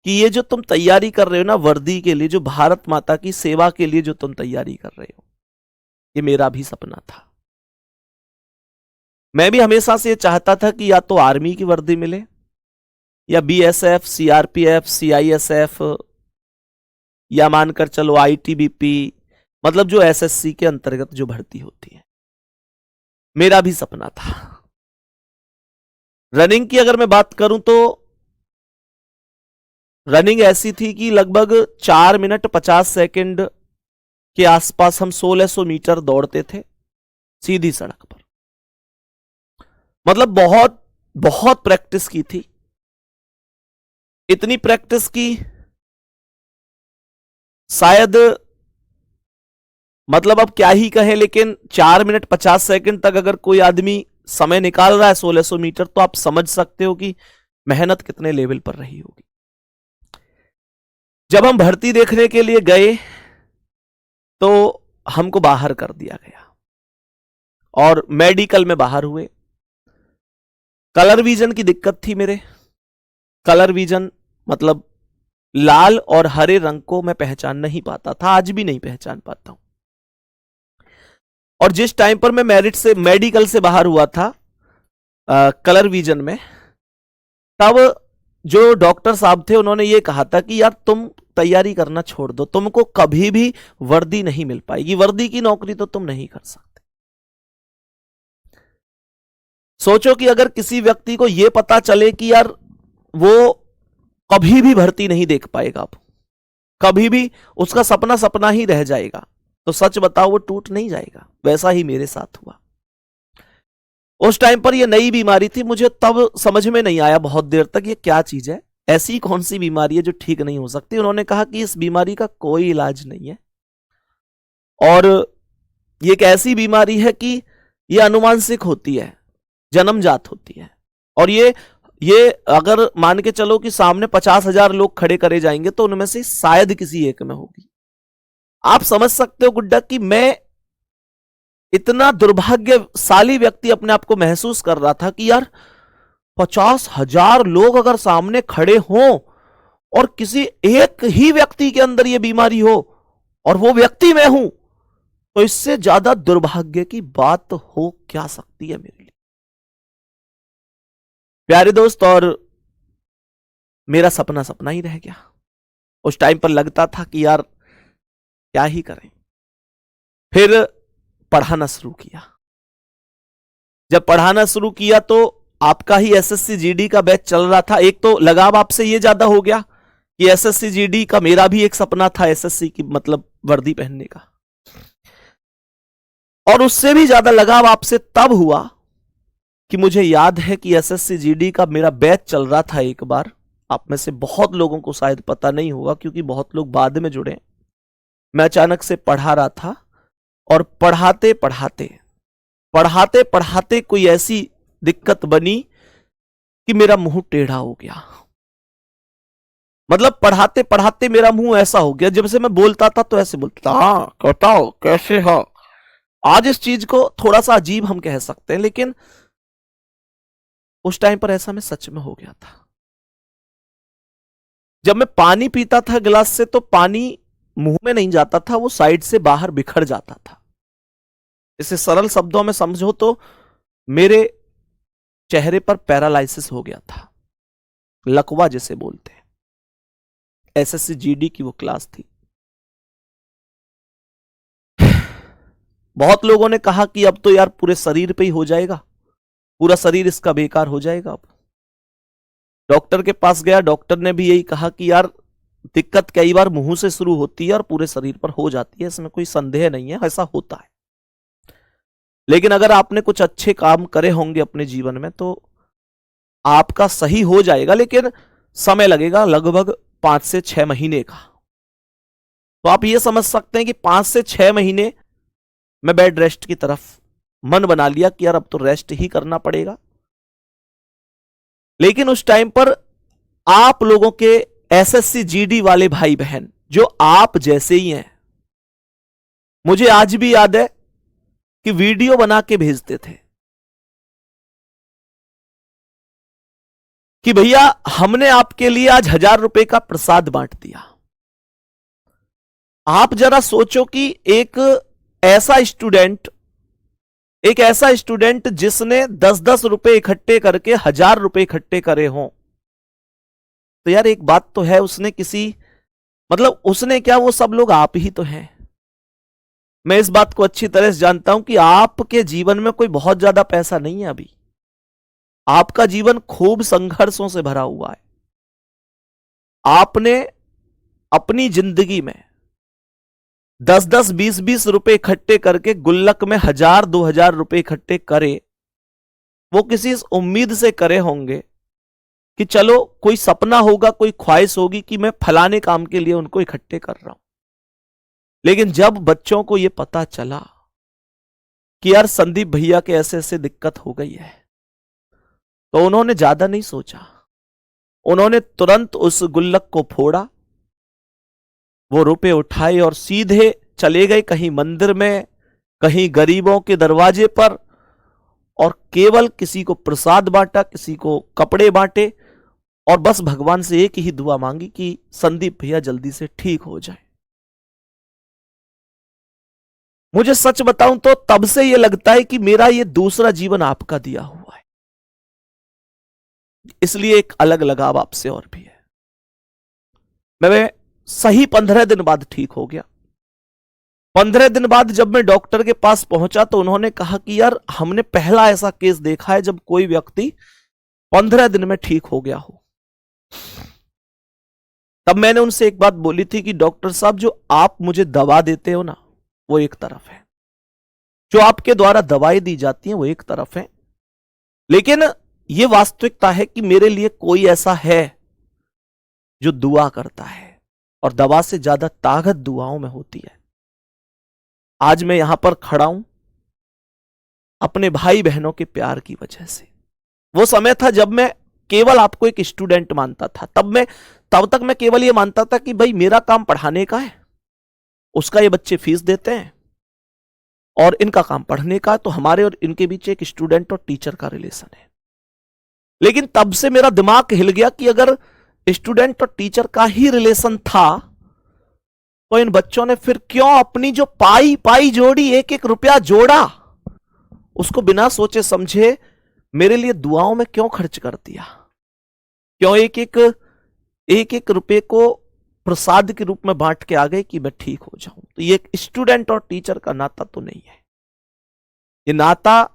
कि ये जो तुम तैयारी कर रहे हो ना वर्दी के लिए, जो भारत माता की सेवा के लिए जो तुम तैयारी कर रहे हो, ये मेरा भी सपना था। मैं भी हमेशा से ये चाहता था कि या तो आर्मी की वर्दी मिले, या बीएसएफ, सीआरपीएफ, सीआईएसएफ, या मानकर चलो आईटीबीपी, मतलब जो एसएससी के अंतर्गत जो भर्ती होती है, मेरा भी सपना था। रनिंग की अगर मैं बात करूं तो रनिंग ऐसी थी कि लगभग 4 मिनट 50 सेकंड के आसपास हम 1600 मीटर दौड़ते थे सीधी सड़क पर। मतलब बहुत बहुत प्रैक्टिस की थी, इतनी प्रैक्टिस की शायद, मतलब अब क्या ही कहें, लेकिन 4 मिनट 50 सेकंड तक अगर कोई आदमी समय निकाल रहा है 1600 मीटर, तो आप समझ सकते हो कि मेहनत कितने लेवल पर रही होगी। जब हम भर्ती देखने के लिए गए तो हमको बाहर कर दिया गया और मेडिकल में बाहर हुए। कलर विजन की दिक्कत थी मेरे। कलर विजन मतलब लाल और हरे रंग को मैं पहचान नहीं पाता था, आज भी नहीं पहचान पाता हूं। और जिस टाइम पर मैं मेरिट से मेडिकल से बाहर हुआ था कलर विजन में, तब जो डॉक्टर साहब थे उन्होंने ये कहा था कि यार तुम तैयारी करना छोड़ दो, तुमको कभी भी वर्दी नहीं मिल पाएगी, वर्दी की नौकरी तो तुम नहीं कर सकते। सोचो कि अगर किसी व्यक्ति को यह पता चले कि यार वो कभी भी भर्ती नहीं देख पाएगा, अब कभी भी उसका सपना सपना ही रह जाएगा, तो सच बताओ वो टूट नहीं जाएगा। वैसा ही मेरे साथ हुआ। उस टाइम पर यह नई बीमारी थी, मुझे तब समझ में नहीं आया बहुत देर तक ये क्या चीज है, ऐसी कौन सी बीमारी है जो ठीक नहीं हो सकती। उन्होंने कहा कि इस बीमारी का कोई इलाज नहीं है, और ये एक ऐसी बीमारी है कि यह अनुवांशिक होती है, जन्मजात होती है। और ये अगर मान के चलो कि सामने 50,000 लोग खड़े करे जाएंगे तो उनमें से शायद किसी एक में होगी। आप समझ सकते हो गुड्डा कि मैं इतना दुर्भाग्यशाली व्यक्ति अपने आप को महसूस कर रहा था कि यार 50,000 लोग अगर सामने खड़े हों और किसी एक ही व्यक्ति के अंदर यह बीमारी हो और वो व्यक्ति मैं हूं, तो इससे ज्यादा दुर्भाग्य की बात हो क्या सकती है मेरे लिए। प्यारे दोस्त, और मेरा सपना सपना ही रह गया। उस टाइम पर लगता था कि यार क्या ही करें। फिर पढ़ाना शुरू किया। जब पढ़ाना शुरू किया तो आपका ही एसएससी जीडी का बैच चल रहा था। एक तो लगाव आपसे ये ज्यादा हो गया कि एसएससी जीडी का मेरा भी एक सपना था, एसएससी की मतलब वर्दी पहनने का। और उससे भी ज्यादा लगाव आपसे तब हुआ कि मुझे याद है कि एसएससी जीडी का मेरा बैच चल रहा था एक बार। आप में से बहुत लोगों को शायद पता नहीं होगा क्योंकि बहुत लोग बाद में जुड़े। मैं अचानक से पढ़ा रहा था और पढ़ाते पढ़ाते पढ़ाते पढ़ाते कोई ऐसी दिक्कत बनी कि मेरा मुंह टेढ़ा हो गया। मतलब पढ़ाते पढ़ाते मेरा मुंह ऐसा हो गया, जब से मैं बोलता था तो ऐसे बोलता था, हाँ बताओ कैसे हो। आज इस चीज को थोड़ा सा अजीब हम कह सकते हैं, लेकिन उस टाइम पर ऐसा मैं सच में हो गया था। जब मैं पानी पीता था गिलास से तो पानी मुंह में नहीं जाता था, वो साइड से बाहर बिखर जाता था। इसे सरल शब्दों में समझो तो मेरे चेहरे पर पैरालाइसिस हो गया था, लकवा जिसे बोलते हैं। एसएससी जीडी की वो क्लास थी। बहुत लोगों ने कहा कि अब तो यार पूरे शरीर पे ही हो जाएगा, पूरा शरीर इसका बेकार हो जाएगा। अब डॉक्टर के पास गया, डॉक्टर ने भी यही कहा कि यार दिक्कत कई बार मुंह से शुरू होती है और पूरे शरीर पर हो जाती है, इसमें कोई संदेह नहीं है, ऐसा होता है। लेकिन अगर आपने कुछ अच्छे काम करे होंगे अपने जीवन में तो आपका सही हो जाएगा, लेकिन समय लगेगा लगभग 5 से 6 महीने का। तो आप ये समझ सकते हैं कि 5 से 6 महीने मैं बेड रेस्ट की तरफ मन बना लिया कि यार अब तो रेस्ट ही करना पड़ेगा। लेकिन उस टाइम पर आप लोगों के एसएससी जीडी वाले भाई बहन जो आप जैसे ही हैं, मुझे आज भी याद है कि वीडियो बना के भेजते थे कि भैया हमने आपके लिए आज 1,000 रुपए का प्रसाद बांट दिया। आप जरा सोचो कि एक ऐसा स्टूडेंट जिसने 10-10 रुपए इकट्ठे करके 1,000 रुपए इकट्ठे करे हों, तो यार एक बात तो है, उसने उसने क्या, वो सब लोग आप ही तो हैं। मैं इस बात को अच्छी तरह से जानता हूं कि आपके जीवन में कोई बहुत ज्यादा पैसा नहीं है अभी। आपका जीवन खूब संघर्षों से भरा हुआ है। आपने अपनी जिंदगी में 10-10, 20-20 रुपए इकट्ठे करके गुल्लक में 1,000-2,000 रुपए इकट्ठे करे। वो किसी इस उम्मीद से करे होंगे कि चलो कोई सपना होगा, कोई ख्वाहिश होगी कि मैं फलाने काम के लिए उनको इकट्ठे कर रहा हूं। लेकिन जब बच्चों को यह पता चला कि यार संदीप भैया के ऐसे ऐसे दिक्कत हो गई है, तो उन्होंने ज्यादा नहीं सोचा, उन्होंने तुरंत उस गुल्लक को फोड़ा, वो रुपए उठाए और सीधे चले गए कहीं मंदिर में, कहीं गरीबों के दरवाजे पर, और केवल किसी को प्रसाद बांटा, किसी को कपड़े बांटे, और बस भगवान से एक ही दुआ मांगी कि संदीप भैया जल्दी से ठीक हो जाए। मुझे सच बताऊं तो तब से यह लगता है कि मेरा यह दूसरा जीवन आपका दिया हुआ है, इसलिए एक अलग लगाव आपसे और भी है। मैं सही 15 दिन बाद ठीक हो गया। 15 दिन बाद जब मैं डॉक्टर के पास पहुंचा तो उन्होंने कहा कि यार हमने पहला ऐसा केस देखा है जब कोई व्यक्ति 15 दिन में ठीक हो गया हो। तब मैंने उनसे एक बात बोली थी कि डॉक्टर साहब, जो आप मुझे दवा देते हो ना, वो एक तरफ है, जो आपके द्वारा दवाई दी जाती है वो एक तरफ है, लेकिन यह वास्तविकता है कि मेरे लिए कोई ऐसा है जो दुआ करता है, और दवा से ज्यादा ताकत दुआओं में होती है। आज मैं यहां पर खड़ा हूं अपने भाई बहनों के प्यार की वजह से। वो समय था जब मैं केवल आपको एक स्टूडेंट मानता था। तब तक मैं केवल ये मानता था कि भाई मेरा काम पढ़ाने का है, उसका ये बच्चे फीस देते हैं, और इनका काम पढ़ने का, तो हमारे और इनके बीच एक स्टूडेंट और टीचर का रिलेशन है। लेकिन तब से मेरा दिमाग हिल गया कि अगर स्टूडेंट और टीचर का ही रिलेशन था, तो इन बच्चों ने फिर क्यों अपनी जो पाई जोड़ी, एक एक रुपया जोड़ा, उसको बिना सोचे समझे मेरे लिए दुआओं में क्यों खर्च कर दिया? क्यों एक एक रुपए को प्रसाद के रूप में बांट के आ गए कि मैं ठीक हो जाऊं? तो ये स्टूडेंट और टीचर का नाता तो नहीं है, ये नाता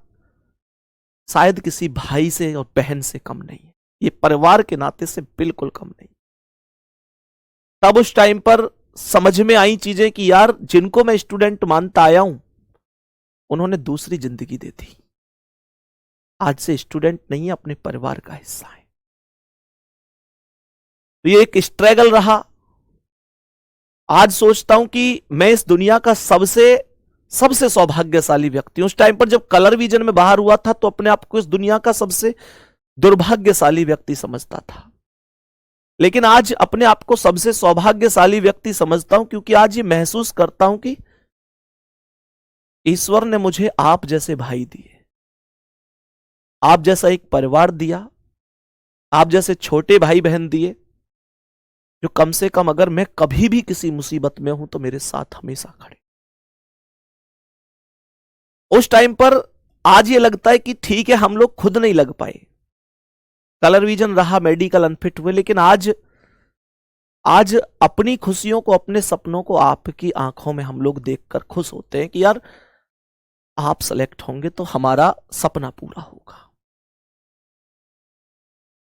शायद किसी भाई से और बहन से कम नहीं है, ये परिवार के नाते से बिल्कुल कम नहीं। तब उस टाइम पर समझ में आई चीजें कि यार जिनको मैं स्टूडेंट मानता आया हूं, उन्होंने दूसरी जिंदगी दे दी। आज से स्टूडेंट नहीं है, अपने परिवार का हिस्सा है। तो ये एक स्ट्रगल रहा। आज सोचता हूं कि मैं इस दुनिया का सबसे सौभाग्यशाली व्यक्ति हूं। उस टाइम पर जब कलर विजन में बाहर हुआ था तो अपने आप को इस दुनिया का सबसे दुर्भाग्यशाली व्यक्ति समझता था, लेकिन आज अपने आप को सबसे सौभाग्यशाली व्यक्ति समझता हूं, क्योंकि आज ये महसूस करता हूं कि ईश्वर ने मुझे आप जैसे भाई दिए, आप जैसा एक परिवार दिया, आप जैसे छोटे भाई बहन दिए, जो कम से कम अगर मैं कभी भी किसी मुसीबत में हूं तो मेरे साथ हमेशा खड़े। उस टाइम पर आज ये लगता है कि ठीक है, हम लोग खुद नहीं लग पाए, कलर विजन रहा, मेडिकल अनफिट हुए, लेकिन आज अपनी खुशियों को, अपने सपनों को आपकी आंखों में हम लोग देखकर खुश होते हैं कि यार आप सेलेक्ट होंगे तो हमारा सपना पूरा होगा।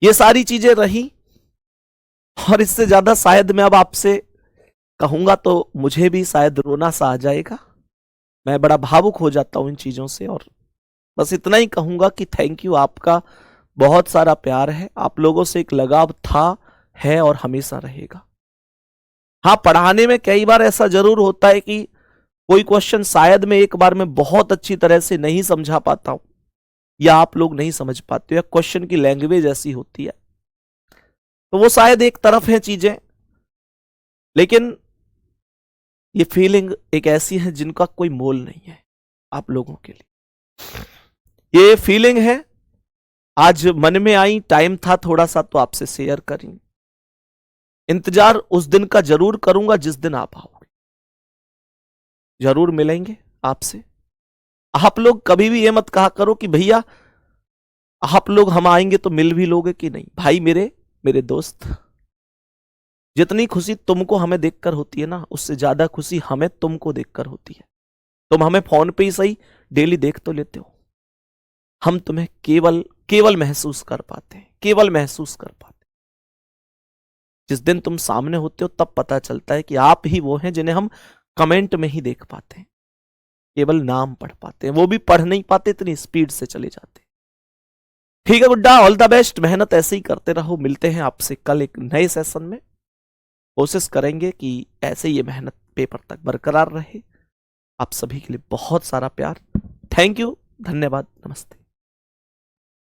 ये सारी चीजें रही, और इससे ज्यादा शायद मैं अब आपसे कहूंगा तो मुझे भी शायद रोना सा आ जाएगा। मैं बड़ा भावुक हो जाता हूं इन चीजों से, और बस इतना ही कहूंगा कि थैंक यू, आपका बहुत सारा प्यार है, आप लोगों से एक लगाव था, है और हमेशा रहेगा। हाँ, पढ़ाने में कई बार ऐसा जरूर होता है कि कोई क्वेश्चन शायद मैं एक बार में बहुत अच्छी तरह से नहीं समझा पाता हूं, या आप लोग नहीं समझ पाते हो, या क्वेश्चन की लैंग्वेज ऐसी होती है, तो वो शायद एक तरफ है चीजें, लेकिन ये फीलिंग एक ऐसी है जिनका कोई मोल नहीं है आप लोगों के लिए। ये फीलिंग है आज मन में आई, टाइम था थोड़ा सा तो आपसे शेयर करी। इंतजार उस दिन का जरूर करूंगा जिस दिन आप आओगे, जरूर मिलेंगे आपसे। आप लोग कभी भी ये मत कहा करो कि भैया आप लोग हम आएंगे तो मिल भी लोगे कि नहीं। भाई मेरे दोस्त, जितनी खुशी तुमको हमें देखकर होती है ना, उससे ज्यादा खुशी हमें तुमको देखकर होती है। तुम हमें फोन पे ही सही डेली देख तो लेते हो, हम तुम्हें केवल महसूस कर पाते हैं, केवल महसूस कर पाते हैं। जिस दिन तुम सामने होते हो तब पता चलता है कि आप ही वो हैं जिन्हें हम कमेंट में ही देख पाते हैं, केवल नाम पढ़ पाते हैं, वो भी पढ़ नहीं पाते, इतनी स्पीड से चले जाते हैं। ठीक है गुड्डा, ऑल द बेस्ट, मेहनत ऐसे ही करते रहो। मिलते हैं आपसे कल एक नए सेशन में। कोशिश करेंगे कि ऐसे ये मेहनत पेपर तक बरकरार रहे। आप सभी के लिए बहुत सारा प्यार। थैंक यू, धन्यवाद, नमस्ते।